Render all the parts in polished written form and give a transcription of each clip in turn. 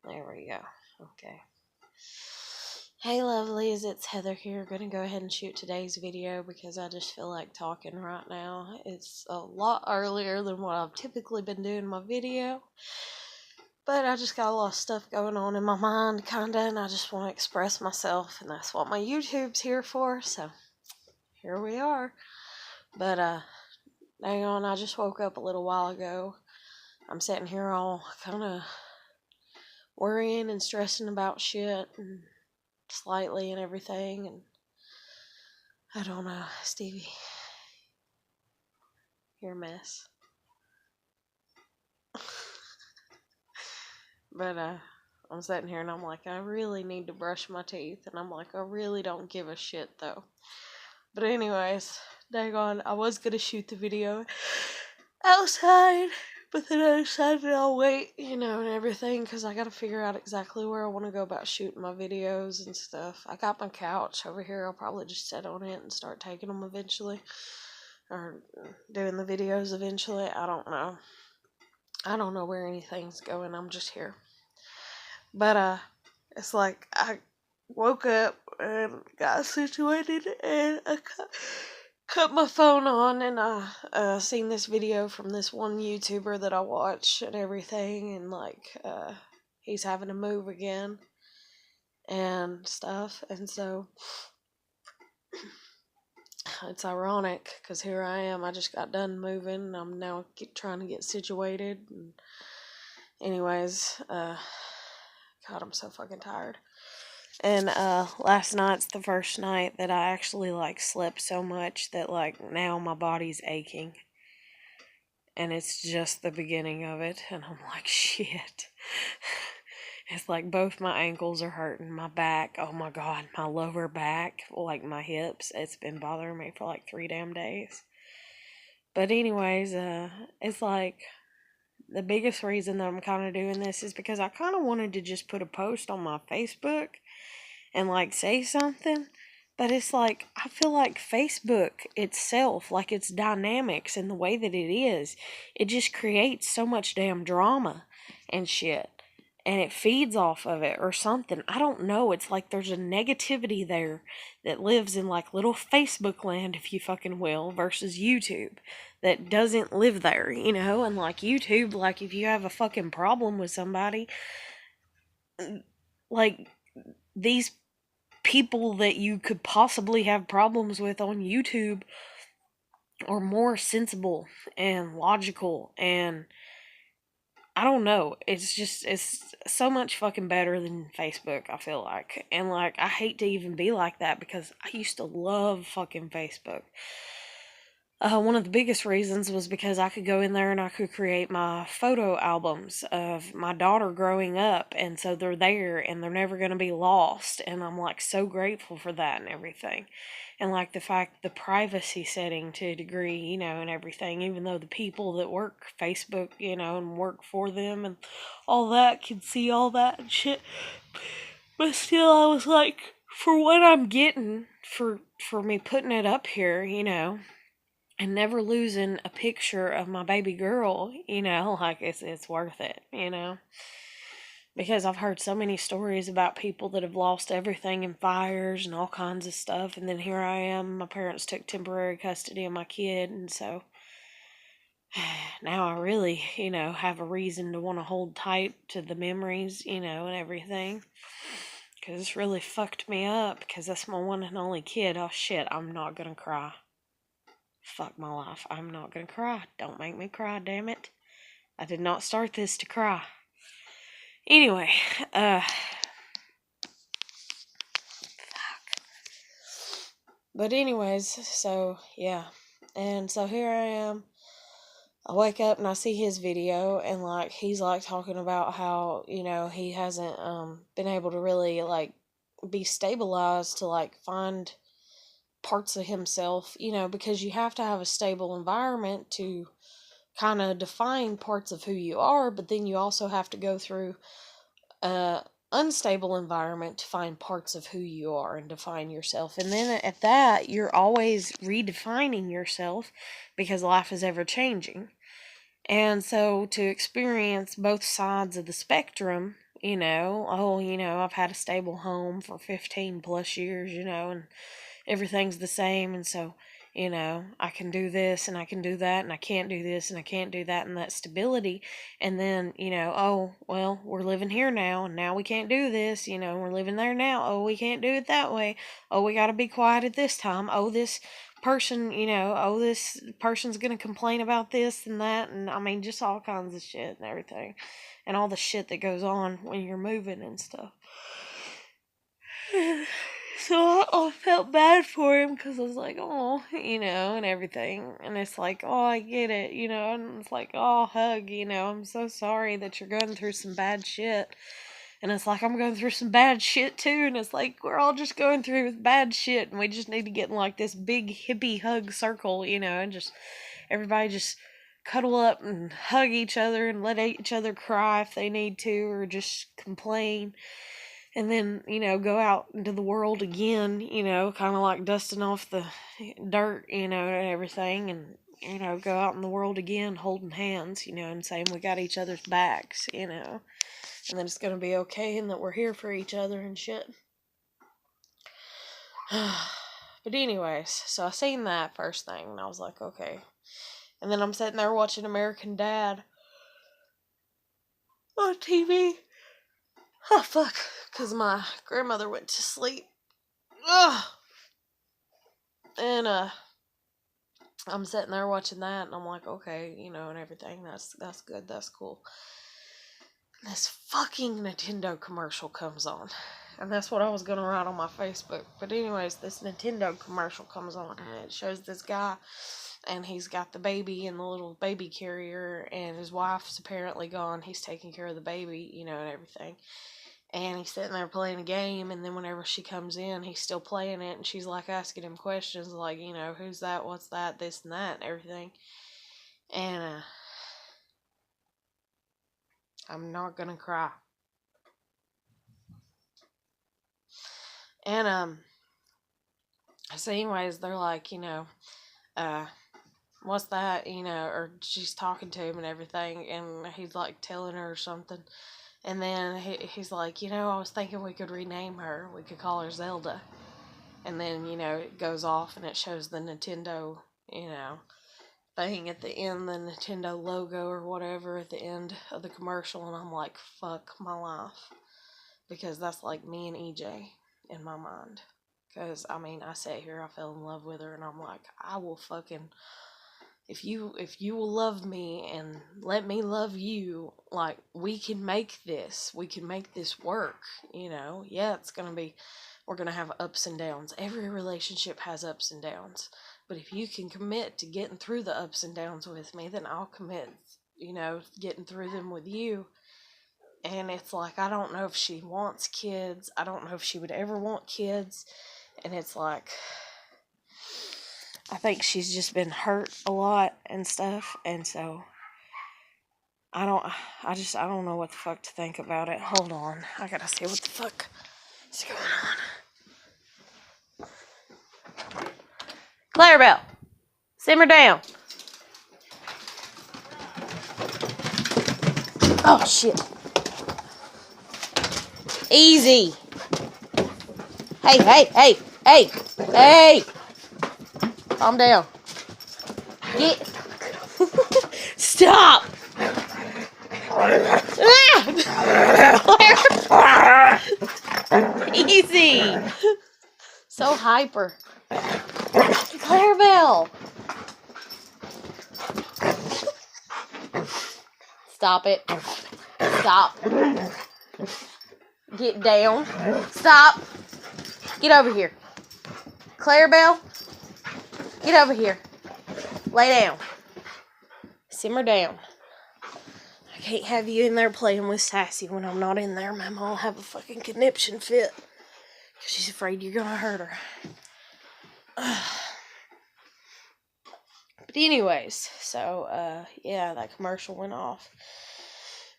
There we go. Okay. Hey lovelies, it's Heather here. Gonna go ahead and shoot today's video because I just feel like talking right now. It's a lot earlier than what I've typically been doing my video. But I just got a lot of stuff going on in my mind, kinda, and I just want to express myself, and that's what my YouTube's here for, so here we are. But, hang on, I just woke up a little while ago. I'm sitting here all kinda worrying and stressing about shit, and slightly and everything, and I don't know, Stevie, you're a mess. But I'm sitting here and I'm like, I really need to brush my teeth, and I'm like, I really don't give a shit though. But anyways, daggone, I was gonna shoot the video outside, but then I decided I'll wait, and everything, because I gotta figure out exactly where I want to go about shooting my videos and stuff. I got my couch over here. I'll probably just sit on it and start taking them eventually, or doing the videos eventually. I don't know. I don't know where anything's going. I'm just here. But it's like I woke up and got situated, and I cut my phone on, and I seen this video from this one YouTuber that I watch and everything, and he's having to move again and stuff, and so it's ironic because here I am. I just got done moving, and I'm now trying to get situated. And anyways, God, I'm so fucking tired. And last night's the first night that I actually slept so much that now my body's aching. And it's just the beginning of it, and I'm like, shit. It's like both my ankles are hurting, my back, oh my god, my lower back, my hips, it's been bothering me for 3 damn days. But anyways, it's the biggest reason that I'm kind of doing this is because I kind of wanted to just put a post on my Facebook and say something, but it's I feel like Facebook itself, its dynamics and the way that it is, it just creates so much damn drama and shit, and it feeds off of it or something. I don't know. It's there's a negativity there that lives in little Facebook land, if you fucking will, versus YouTube that doesn't live there, and YouTube, if you have a fucking problem with somebody, these people that you could possibly have problems with on YouTube are more sensible and logical, and I don't know, it's so much fucking better than Facebook, I feel like. And I hate to even be like that because I used to love fucking Facebook. One of the biggest reasons was because I could go in there and I could create my photo albums of my daughter growing up, and so they're there and they're never going to be lost, and I'm so grateful for that and everything. And the fact, the privacy setting to a degree, and everything, even though the people that work Facebook, and work for them and all that can see all that and shit. But still, I was for what I'm getting for me putting it up here, and never losing a picture of my baby girl, it's worth it, because I've heard so many stories about people that have lost everything in fires and all kinds of stuff, and then here I am, my parents took temporary custody of my kid, and so now I really, have a reason to want to hold tight to the memories, and everything, because it's really fucked me up, because that's my one and only kid. Oh shit, I'm not gonna cry. Fuck my life. I'm not gonna cry. Don't make me cry, damn it. I did not start this to cry. Anyway, fuck. But anyways, so yeah. And so here I am. I wake up and I see his video, and he's talking about how, he hasn't been able to really be stabilized to find parts of himself, because you have to have a stable environment to kind of define parts of who you are, but then you also have to go through a unstable environment to find parts of who you are and define yourself. And then at that, you're always redefining yourself because life is ever changing. And so to experience both sides of the spectrum, I've had a stable home for 15 plus years, and everything's the same. And so, I can do this and I can do that and I can't do this and I can't do that, and that stability. And then, oh, well, we're living here now and now we can't do this, we're living there now. Oh, we can't do it that way. Oh, we got to be quiet at this time. Oh, this person, this person's going to complain about this and that. And I mean, just all kinds of shit and everything. And all the shit that goes on when you're moving and stuff. So I felt bad for him because I was like, oh, and everything. And it's like, oh, I get it, and it's like, oh, hug, I'm so sorry that you're going through some bad shit. And it's like, I'm going through some bad shit too. And it's like, we're all just going through bad shit. And we just need to get in like this big hippie hug circle, and just everybody just cuddle up and hug each other and let each other cry if they need to, or just complain. And then, go out into the world again, kind of like dusting off the dirt, and everything. And, go out in the world again holding hands, and saying we got each other's backs, and that it's going to be okay and that we're here for each other and shit. But anyways, so I seen that first thing and I was like, okay. And then I'm sitting there watching American Dad on TV. Oh, fuck. Because my grandmother went to sleep. Ugh. And, I'm sitting there watching that and I'm like, okay, and everything. That's good. That's cool. This fucking Nintendo commercial comes on. And that's what I was going to write on my Facebook. But anyways, this Nintendo commercial comes on and it shows this guy. And he's got the baby in the little baby carrier, and his wife's apparently gone. He's taking care of the baby, and everything. And he's sitting there playing a game, and then whenever she comes in, he's still playing it, and she's like asking him questions like, who's that, what's that, this and that, and everything. And, I'm not gonna cry. And, so anyways, they're like, what's that, or she's talking to him and everything, and he's like telling her something, and then he's like, I was thinking we could rename her, we could call her Zelda, and then, it goes off and it shows the Nintendo, thing at the end, the Nintendo logo or whatever at the end of the commercial, and I'm like, fuck my life, because that's like me and EJ in my mind, because, I sat here, I fell in love with her, and I'm like, I will fucking... If you will love me and let me love you, like, we can make this work, Yeah, it's gonna be, we're gonna have ups and downs. Every relationship has ups and downs. But if you can commit to getting through the ups and downs with me, then I'll commit, getting through them with you. And it's like, I don't know if she wants kids. I don't know if she would ever want kids. And it's like... I think she's just been hurt a lot and stuff, and so I don't know what the fuck to think about it. Hold on, I gotta see what the fuck is going on. Clarabelle, simmer down. Oh shit. Easy. Hey. Calm down. Get. Stop. Easy. So hyper. Clarabelle. Stop it. Stop. Get down. Stop. Get over here. Clarabelle. Get over here. Lay down. Simmer down. I can't have you in there playing with Sassy when I'm not in there. Mama will have a fucking conniption fit. She's afraid you're gonna hurt her. But anyways, so, yeah, that commercial went off.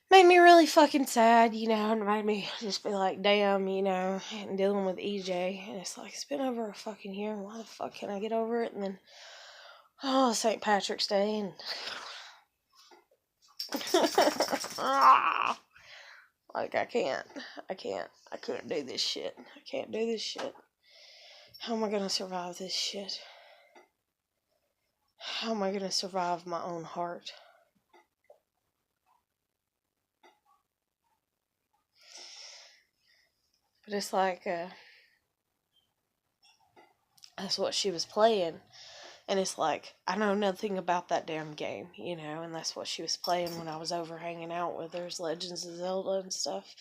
Made me really fucking sad, and made me just be like, damn, and dealing with EJ. And it's like, it's been over a fucking year, and why the fuck can I get over it? And then, St. Patrick's Day, and... Like, I can't do this shit. I can't do this shit. How am I gonna survive this shit? How am I gonna survive my own heart? But it's like, that's what she was playing. And it's like, I know nothing about that damn game, you know, and that's what she was playing when I was over hanging out with her, Legends of Zelda and stuff.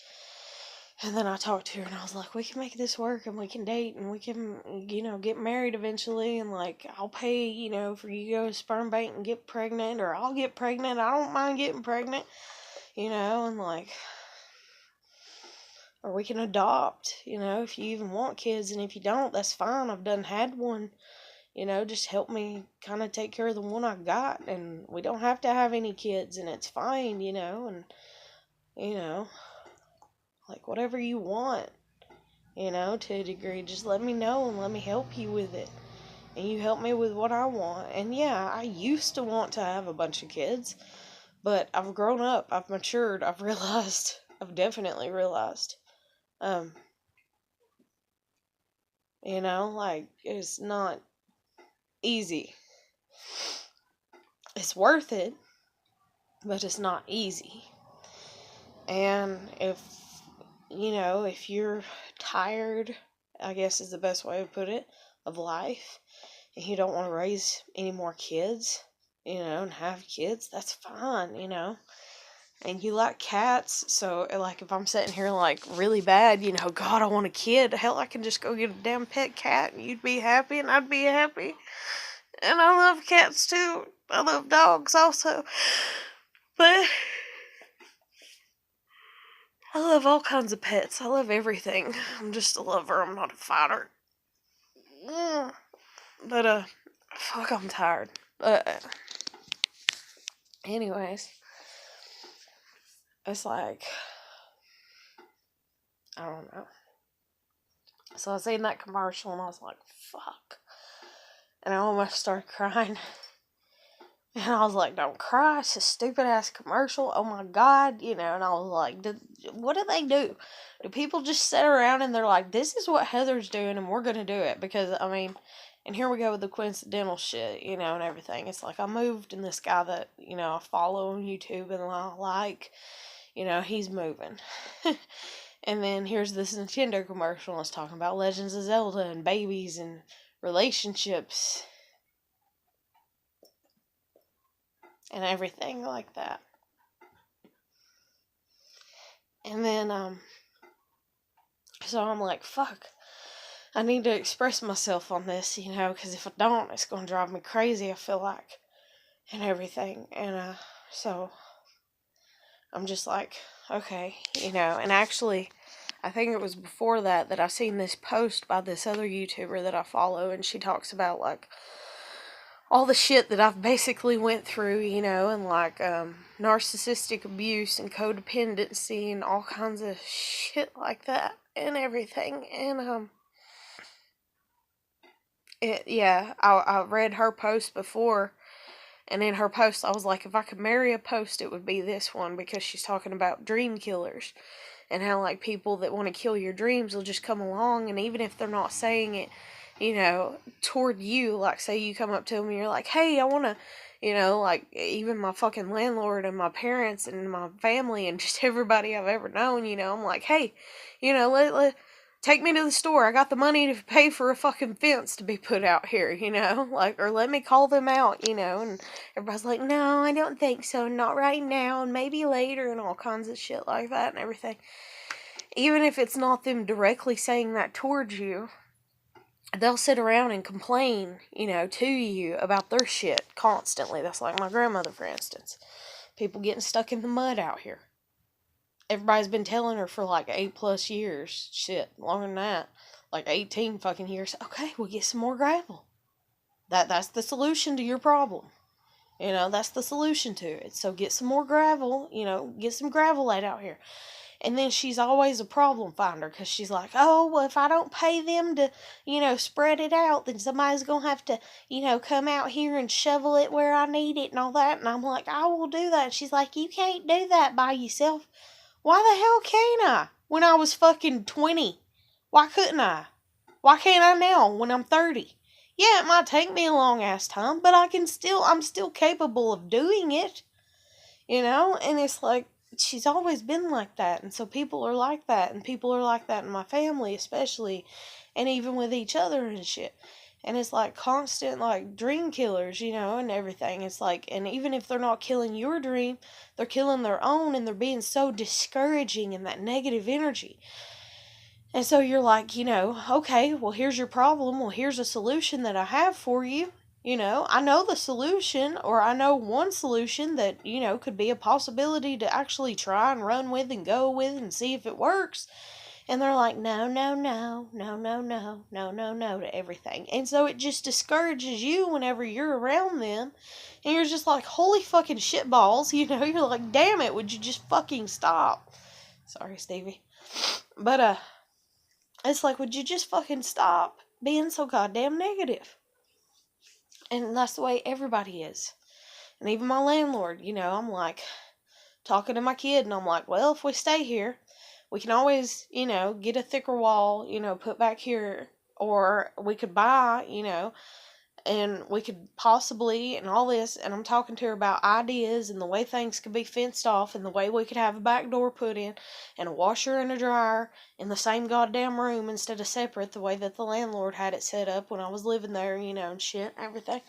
And then I talked to her and I was like, we can make this work and we can date and we can, you know, get married eventually. And like, I'll pay, you know, for you to go to sperm bank and get pregnant, or I'll get pregnant. I don't mind getting pregnant, you know, and like, or we can adopt, you know, if you even want kids. And if you don't, that's fine. I've done had one, you know, just help me kind of take care of the one I got. And we don't have to have any kids and it's fine, you know, and, you know, like, whatever you want, you know, to a degree, just let me know and let me help you with it. And you help me with what I want. And yeah, I used to want to have a bunch of kids, but I've grown up, I've matured, I've realized, I've definitely realized, you know, like, it's not easy. It's worth it, but it's not easy. And if, you know, if you're tired, I guess is the best way to put it, of life, and you don't want to raise any more kids, you know, and have kids, that's fine, you know. And you like cats, so, like, if I'm sitting here, like, really bad, you know, God, I want a kid, hell, I can just go get a damn pet cat, and you'd be happy, and I'd be happy. And I love cats, too. I love dogs, also. But I love all kinds of pets. I love everything. I'm just a lover. I'm not a fighter. But, fuck, I'm tired. But, anyways, it's like, I don't know. So I seen that commercial and I was like, fuck. And I almost started crying. And I was like, don't cry, it's a stupid ass commercial, oh my God, you know. And I was like, what do they do? Do people just sit around and they're like, this is what Heather's doing and we're gonna do it? Because, I mean, and here we go with the coincidental shit, you know, and everything. It's like, I moved and this guy that, you know, I follow on YouTube and I like, you know, he's moving. And then here's this Nintendo commercial and it's talking about Legends of Zelda and babies and relationships and everything like that. And then, so I'm like, fuck, I need to express myself on this, you know, because if I don't, it's going to drive me crazy, I feel like, and everything. And, so I'm just like, okay, you know. And actually, I think it was before that I seen this post by this other YouTuber that I follow, and she talks about, like, all the shit that I've basically went through, you know, and like, narcissistic abuse and codependency and all kinds of shit like that and everything. And, I read her post before, and in her post I was like, if I could marry a post, it would be this one, because she's talking about dream killers and how, like, people that want to kill your dreams will just come along, and even if they're not saying it, you know, toward you, like, say you come up to them and you're like, hey, I want to, you know, like, even my fucking landlord and my parents and my family and just everybody I've ever known, you know, I'm like, hey, you know, let take me to the store, I got the money to pay for a fucking fence to be put out here, you know, like, or let me call them out, you know. And everybody's like, no, I don't think so, not right now, and maybe later, and all kinds of shit like that and everything. Even if it's not them directly saying that towards you, they'll sit around and complain, you know, to you about their shit constantly. That's like my grandmother, for instance. People getting stuck in the mud out here. Everybody's been telling her for like 8+ years. Shit, longer than that. Like 18 fucking years. Okay, we'll get some more gravel. That's the solution to your problem. You know, that's the solution to it. So get some more gravel, you know, get some gravel laid out here. And then she's always a problem finder, because she's like, oh, well, if I don't pay them to, you know, spread it out, then somebody's going to have to, you know, come out here and shovel it where I need it and all that. And I'm like, I will do that. And she's like, you can't do that by yourself. Why the hell can't I? When I was fucking 20. Why couldn't I? Why can't I now when I'm 30? Yeah, it might take me a long ass time, but I'm still capable of doing it. You know? And it's like, she's always been like that. And so people are like that. And people are like that in my family, especially. And even with each other and shit. And it's like constant, like, dream killers, you know, and everything. It's like, and even if they're not killing your dream, they're killing their own, and they're being so discouraging in that negative energy. And so you're like, you know, okay, well, here's your problem. Well, here's a solution that I have for you. You know, I know the solution, or I know one solution that, you know, could be a possibility to actually try and run with and go with and see if it works. And they're like, no, no, no, no, no, no, no, no, no to everything. And so it just discourages you whenever you're around them. And you're just like, holy fucking shitballs. You know, you're like, damn it, would you just fucking stop? Sorry, Stevie. But, it's like, would you just fucking stop being so goddamn negative? And that's the way everybody is. And even my landlord, you know, I'm like, talking to my kid, and I'm like, well, if we stay here, we can always, you know, get a thicker wall, you know, put back here, or we could buy, you know, and we could possibly, and all this, and I'm talking to her about ideas and the way things could be fenced off, and the way we could have a back door put in, and a washer and a dryer in the same goddamn room instead of separate, the way that the landlord had it set up when I was living there, you know, and shit, everything.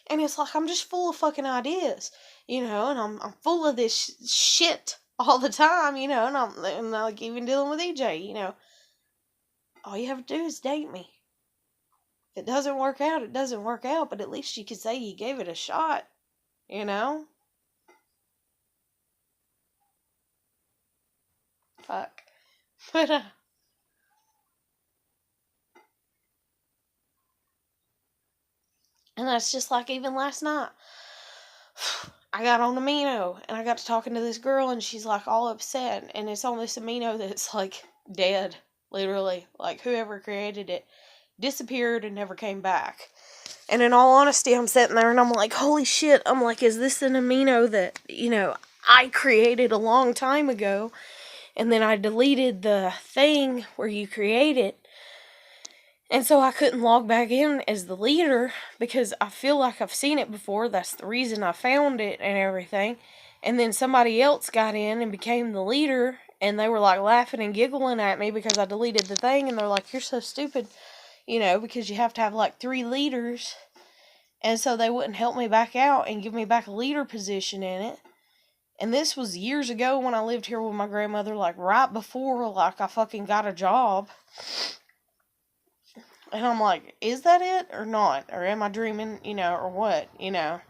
And it's like, I'm just full of fucking ideas, you know, and I'm full of this shit all the time, you know, and I'm like, even dealing with EJ, you know. All you have to do is date me. If it doesn't work out, it doesn't work out, but at least you could say you gave it a shot, you know? Fuck. But, and that's just like even last night. I got on Amino, and I got to talking to this girl, and she's like all upset, and it's on this Amino that's like dead, literally. Like whoever created it disappeared and never came back. And in all honesty, I'm sitting there and I'm like, holy shit. I'm like, is this an amino that, you know, I created a long time ago? And then I deleted the thing where you create it. And so I couldn't log back in as the leader because I feel like I've seen it before. That's the reason I found it and everything. And then somebody else got in and became the leader. And they were like laughing and giggling at me because I deleted the thing. And they're like, you're so stupid. You know, because you have to have like 3 leaders. And so they wouldn't help me back out and give me back a leader position in it. And this was years ago when I lived here with my grandmother, like right before like I fucking got a job. And I'm like, is that it or not? Or am I dreaming, you know, or what, you know?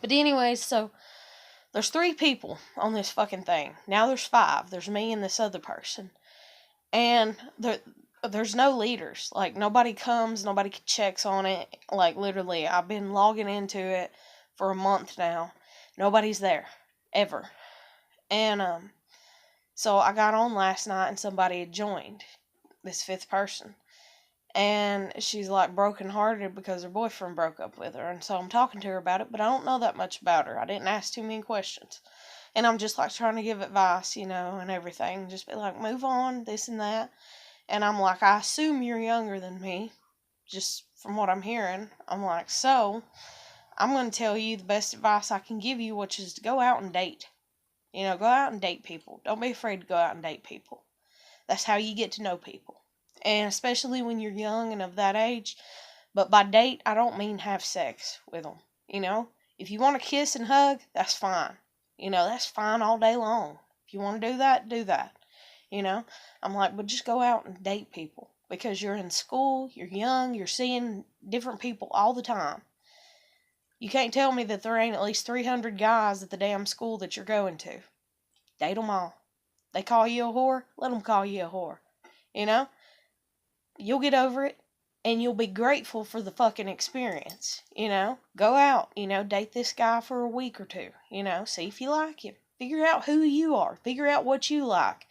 But anyways, so there's 3 people on this fucking thing. Now there's 5. There's me and this other person. And there's no leaders. Like, nobody comes, nobody checks on it. Like, literally, I've been logging into it for a month now. Nobody's there. Ever. And, so I got on last night and somebody had joined. This 5th person. And she's, like, brokenhearted because her boyfriend broke up with her. And so I'm talking to her about it, but I don't know that much about her. I didn't ask too many questions. And I'm just, like, trying to give advice, you know, and everything. Just be like, move on, this and that. And I'm like, I assume you're younger than me, just from what I'm hearing. I'm like, so, I'm going to tell you the best advice I can give you, which is to go out and date. You know, go out and date people. Don't be afraid to go out and date people. That's how you get to know people. And especially when you're young and of that age. But by date, I don't mean have sex with them. You know, if you want to kiss and hug, that's fine. You know, that's fine all day long. If you want to do that, do that. You know, I'm like, but just go out and date people because you're in school, you're young, you're seeing different people all the time. You can't tell me that there ain't at least 300 guys at the damn school that you're going to. Date them all. They call you a whore, let them call you a whore. You know, you'll get over it and you'll be grateful for the fucking experience. You know, go out, you know, date this guy for a week or 2, you know, see if you like him. Figure out who you are. Figure out what you like.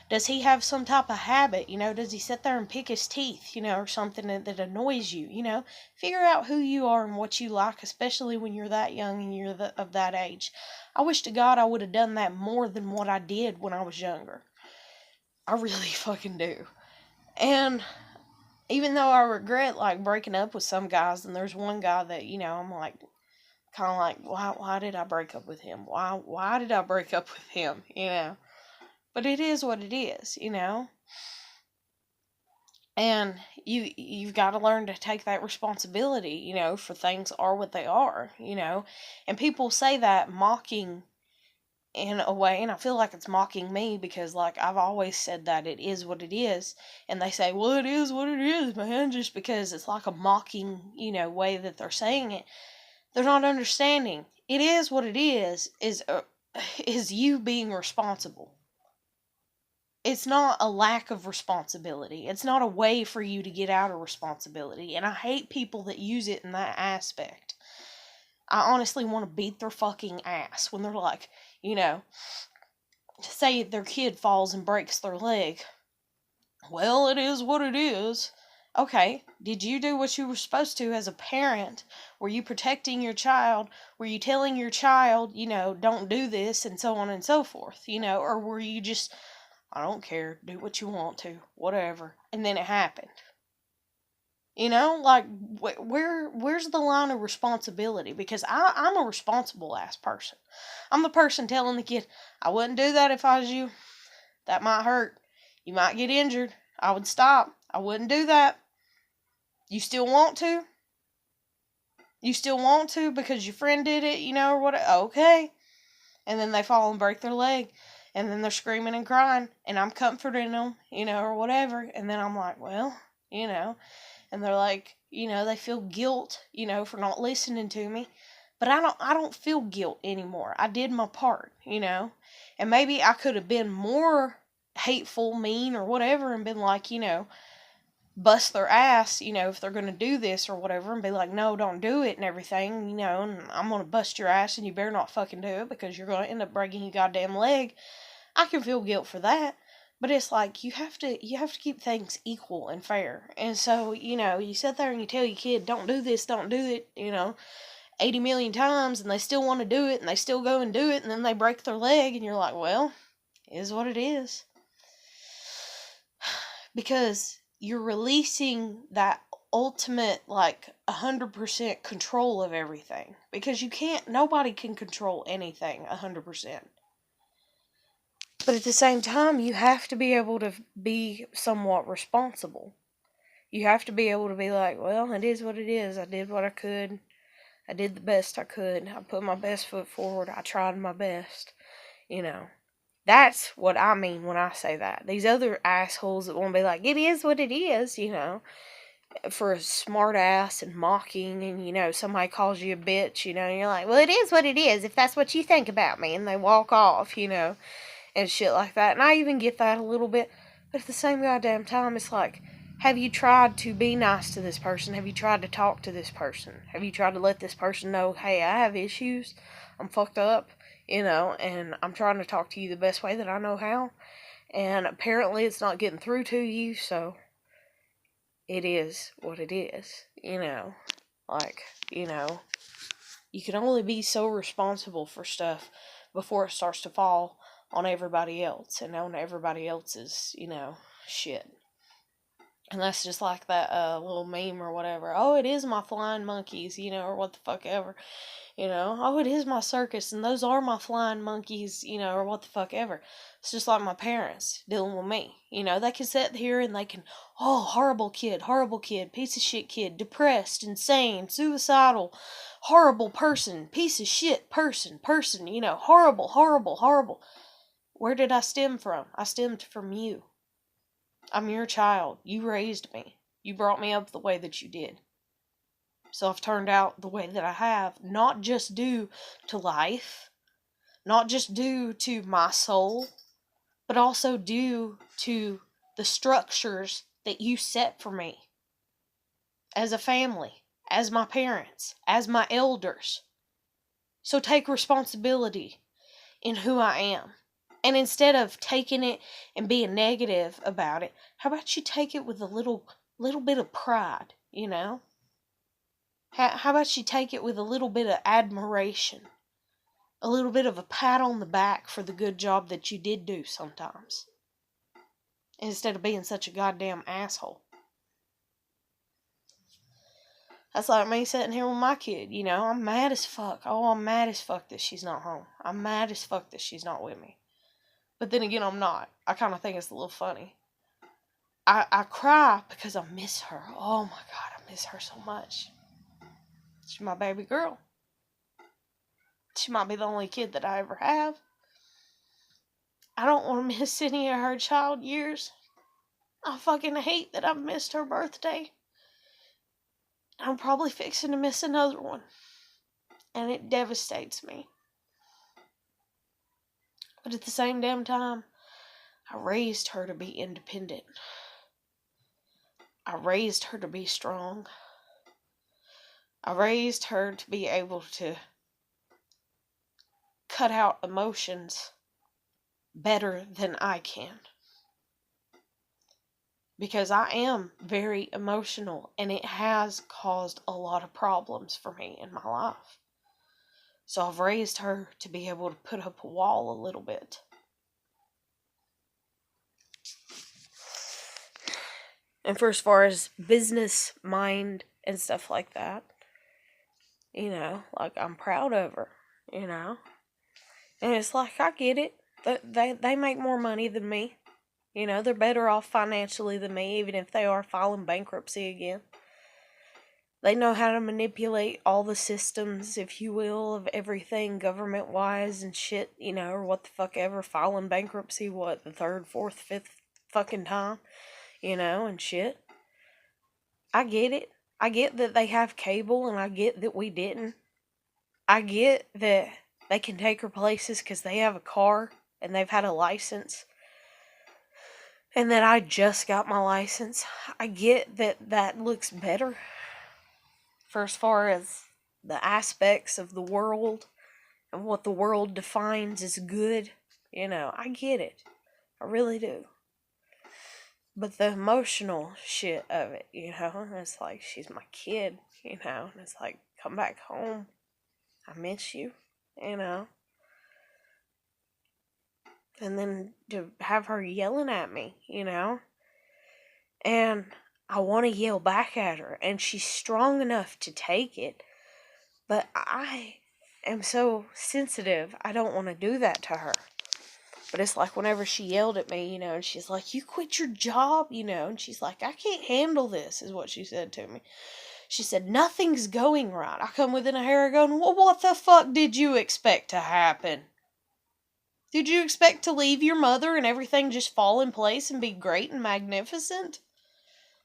Does he have some type of habit? Does he sit there and pick his teeth, or something that annoys you? Figure out who you are and what you like, especially when you're that young and you're of that age. I wish to God I would have done that more than what I did when I was younger. I really fucking do. And even though I regret, like, breaking up with some guys, and there's one guy that, I'm like, kind of like, why did I break up with him? Why did I break up with him? But it is what it is, And you've got to learn to take that responsibility, for things are what they are, And people say that mocking in a way, and I feel like it's mocking me because, like, I've always said that it is what it is, and they say, well, it is what it is, man, just because it's like a mocking, way that they're saying it. They're not understanding. It is what it is you being responsible. It's not a lack of responsibility. It's not a way for you to get out of responsibility, and I hate people that use it in that aspect. I honestly want to beat their fucking ass when they're like, say their kid falls and breaks their leg. Well, it is what it is. Okay, did you do what you were supposed to as a parent? Were you protecting your child? Were you telling your child, don't do this and so on and so forth, or were you just, I don't care, do what you want to, whatever, and then it happened? Like, where's the line of responsibility? Because I'm a responsible ass person. I'm the person telling the kid, I wouldn't do that if I was you. That might hurt. You might get injured. I would stop. I wouldn't do that. You still want to? You still want to because your friend did it, or what? Okay. And then they fall and break their leg. And then they're screaming and crying. And I'm comforting them, or whatever. And then I'm like, well, And they're like, they feel guilt, for not listening to me. But I don't feel guilt anymore. I did my part, And maybe I could have been more hateful, mean, or whatever, and been like, bust their ass, if they're going to do this or whatever, and be like, no, don't do it and everything, and I'm going to bust your ass and you better not fucking do it because you're going to end up breaking your goddamn leg. I can feel guilt for that. But it's like you have to keep things equal and fair. And so, you sit there and you tell your kid, don't do this, don't do it, 80 million times, and they still want to do it, and they still go and do it, and then they break their leg, and you're like, well, it is what it is. Because you're releasing that ultimate, like, 100% control of everything. Because nobody can control anything 100%. But at the same time, you have to be able to be somewhat responsible. You have to be able to be like, well, it is what it is. I did what I could. I did the best I could. I put my best foot forward. I tried my best. That's what I mean when I say that. These other assholes that want to be like, it is what it is, for a smart ass and mocking, and, somebody calls you a bitch, and you're like, well, it is what it is if that's what you think about me. And they walk off, and shit like that. And I even get that a little bit. But at the same goddamn time, it's like, have you tried to be nice to this person? Have you tried to talk to this person? Have you tried to let this person know, hey, I have issues. I'm fucked up, and I'm trying to talk to you the best way that I know how. And apparently it's not getting through to you, so it is what it is, Like, you can only be so responsible for stuff before it starts to fall on everybody else and on everybody else's, shit. And that's just like that little meme or whatever. Oh, it is my flying monkeys, or what the fuck ever. Oh, it is my circus and those are my flying monkeys, or what the fuck ever. It's just like my parents dealing with me. They can sit here and they can, oh, horrible kid, piece of shit kid, depressed, insane, suicidal, horrible person, piece of shit person, horrible, horrible, horrible. Where did I stem from? I stemmed from you. I'm your child. You raised me. You brought me up the way that you did. So I've turned out the way that I have, not just due to life, not just due to my soul, but also due to the structures that you set for me as a family, as my parents, as my elders. So take responsibility. in who I am. And instead of taking it and being negative about it, how about you take it with a little bit of pride, you know? How about you take it with a little bit of admiration? A little bit of a pat on the back for the good job that you did do sometimes. Instead of being such a goddamn asshole. That's like me sitting here with my kid, you know? I'm mad as fuck. Oh, I'm mad as fuck that she's not home. I'm mad as fuck that she's not with me. But then again, I'm not. I kind of think it's a little funny. I cry because I miss her. Oh my God, I miss her so much. She's my baby girl. She might be the only kid that I ever have. I don't want to miss any of her child years. I fucking hate that I've missed her birthday. I'm probably fixing to miss another one. And it devastates me. But at the same damn time, I raised her to be independent. I raised her to be strong. I raised her to be able to cut out emotions better than I can. Because I am very emotional and it has caused a lot of problems for me in my life. So I've raised her to be able to put up a wall a little bit. And for as far as business mind and stuff like that, you know, like I'm proud of her, you know. And it's like, I get it. They make more money than me. You know, they're better off financially than me, even if they are filing bankruptcy again. They know how to manipulate all the systems, if you will, of everything government-wise and shit, you know, or what the fuck ever. Filing bankruptcy, what, the third, fourth, fifth fucking time, you know, and shit. I get it. I get that they have cable, and I get that we didn't. I get that they can take her places because they have a car, and they've had a license. And that I just got my license. I get that that looks better. For as far as the aspects of the world and what the world defines as good, you know, I get it. I really do. But the emotional shit of it, you know, it's like, she's my kid, you know, and it's like, come back home. I miss you, you know. And then to have her yelling at me, you know. And I want to yell back at her, and she's strong enough to take it. But I am so sensitive, I don't want to do that to her. But it's like whenever she yelled at me, you know, and she's like, you quit your job, you know, and she's like, I can't handle this, is what she said to me. She said, nothing's going right. I come within a hair of going, well, what the fuck did you expect to happen? Did you expect to leave your mother and everything just fall in place and be great and magnificent?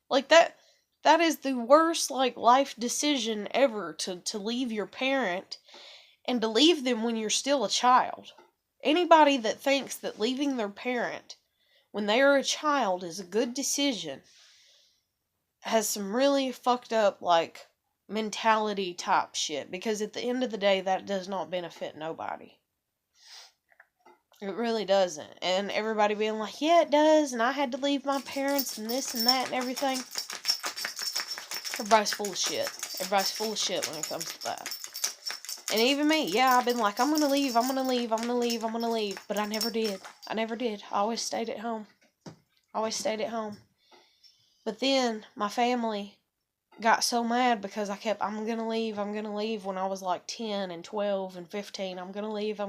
Like, that is the worst, like, life decision ever, to leave your parent and to leave them when you're still a child. Anybody that thinks that leaving their parent when they are a child is a good decision has some really fucked up, like, mentality type shit. Because at the end of the day, that does not benefit nobody. It really doesn't. And everybody being like, yeah, it does, and I had to leave my parents and this and that and everything. Everybody's full of shit. Everybody's full of shit when it comes to that. And even me, yeah, I've been like, I'm gonna leave. But I never did. I always stayed at home. But then, my family got so mad because I kept, I'm gonna leave, when I was like 10 and 12 and 15. I'm gonna leave.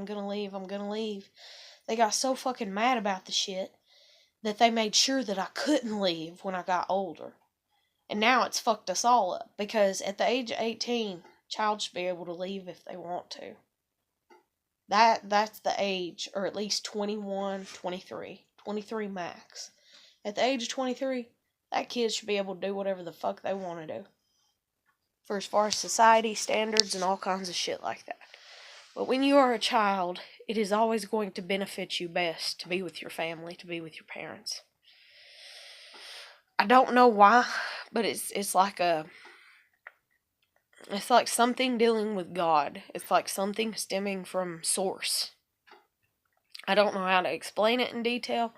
They got so fucking mad about the shit that they made sure that I couldn't leave when I got older. And now it's fucked us all up, because at the age of 18, child should be able to leave if they want to. That's the age, or at least 21, 23. 23 max. At the age of 23, that kid should be able to do whatever the fuck they want to do. For as far as society standards and all kinds of shit like that. But when you are a child, it is always going to benefit you best to be with your family, to be with your parents. I don't know why, but it's like something dealing with God. It's like something stemming from source. I don't know how to explain it in detail,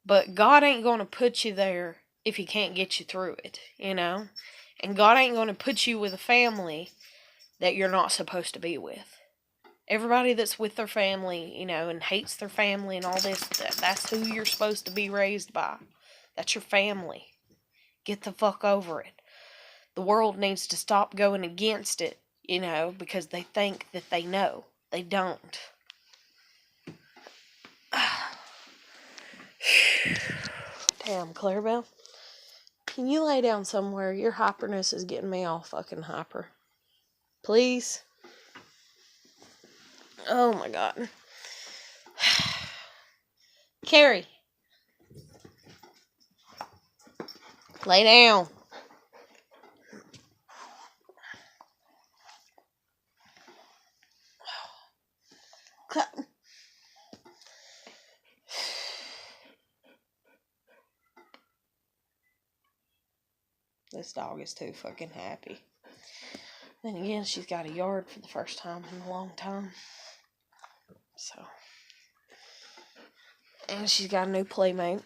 but God ain't going to put you there if He can't get you through it, you know? And God ain't going to put you with a family that you're not supposed to be with. Everybody that's with their family, you know, and hates their family and all this, that's who you're supposed to be raised by. That's your family. Get the fuck over it. The world needs to stop going against it, you know, because they think that they know. They don't. Damn, Clarabelle. Can you lay down somewhere? Your hyperness is getting me all fucking hyper. Please? Oh my God. Carrie. Lay down. This dog is too fucking happy. Then again, she's got a yard for the first time in a long time. So. And she's got a new playmate.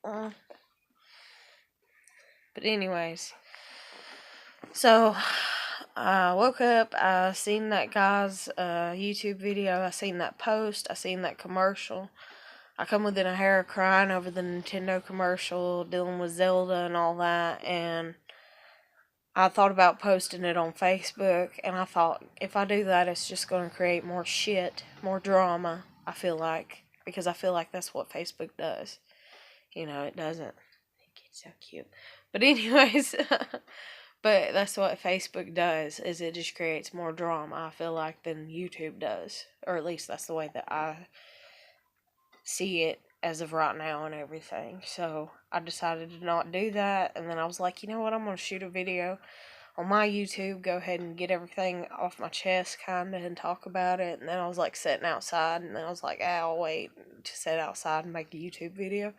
But anyways. So, I woke up, I seen that guy's YouTube video, I seen that post, I seen that commercial. I come within a hair of crying over the Nintendo commercial, dealing with Zelda and all that, and I thought about posting it on Facebook, and I thought, if I do that, it's just going to create more shit, more drama, I feel like, because I feel like that's what Facebook does. You know, it doesn't. It's so cute. But anyways, but that's what Facebook does, is it just creates more drama, I feel like, than YouTube does. Or at least that's the way that I see it as of right now and everything. So I decided to not do that, and then I was like, you know what, I'm going to shoot a video on my YouTube, go ahead and get everything off my chest, kind of, and talk about it. And then I was like sitting outside, and then I was like, I'll wait to sit outside and make a YouTube video.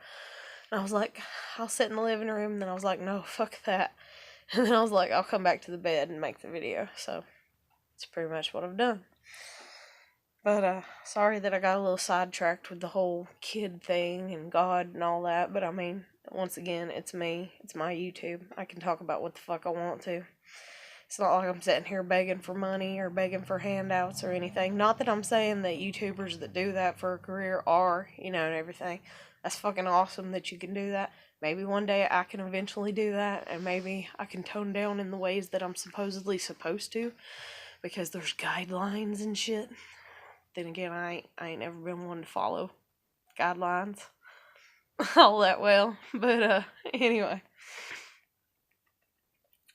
And I was like, I'll sit in the living room, and then I was like, no, fuck that. And then I was like, I'll come back to the bed and make the video. So that's pretty much what I've done. But, sorry that I got a little sidetracked with the whole kid thing and God and all that. But, I mean, once again, it's me. It's my YouTube. I can talk about what the fuck I want to. It's not like I'm sitting here begging for money or begging for handouts or anything. Not that I'm saying that YouTubers that do that for a career are, you know, and everything. That's fucking awesome that you can do that. Maybe one day I can eventually do that, and maybe I can tone down in the ways that I'm supposedly supposed to, because there's guidelines and shit. Then again, I ain't never been one to follow guidelines all that well. But, anyway.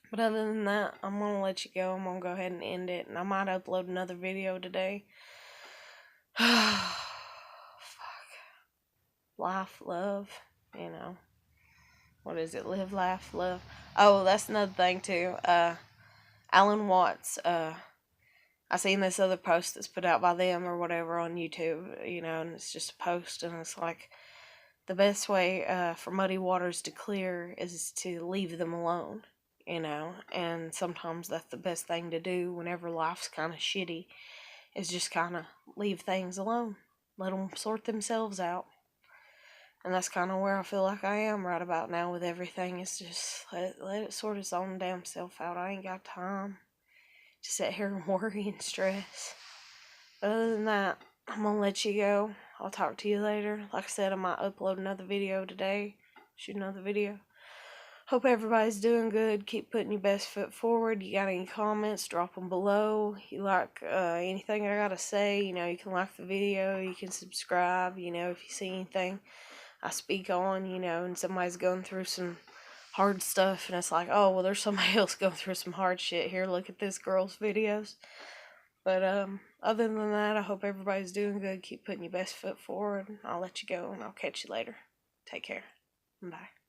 But other than that, I'm going to let you go. I'm going to go ahead and end it. And I might upload another video today. Fuck. Life, love, you know. What is it? Live, laugh, love. Oh, that's another thing, too. Alan Watts, I seen this other post that's put out by them or whatever on YouTube, you know, and it's just a post, and it's like, the best way for muddy waters to clear is to leave them alone, you know, and sometimes that's the best thing to do whenever life's kind of shitty, is just kind of leave things alone, let them sort themselves out. And that's kind of where I feel like I am right about now with everything. It's just let it sort its own damn self out. I ain't got time to sit here and worry and stress. But other than that, I'm gonna let you go. I'll talk to you later. Like I said, I might upload another video today. Shoot another video. Hope everybody's doing good. Keep putting your best foot forward. You got any comments, drop them below. You like anything I gotta say, you know, you can like the video. You can subscribe, you know, if you see anything I speak on, you know, and somebody's going through some hard stuff, and it's like, oh, well, there's somebody else going through some hard shit here. Look at this girl's videos. But, other than that, I hope everybody's doing good. Keep putting your best foot forward. I'll let you go, and I'll catch you later. Take care. Bye.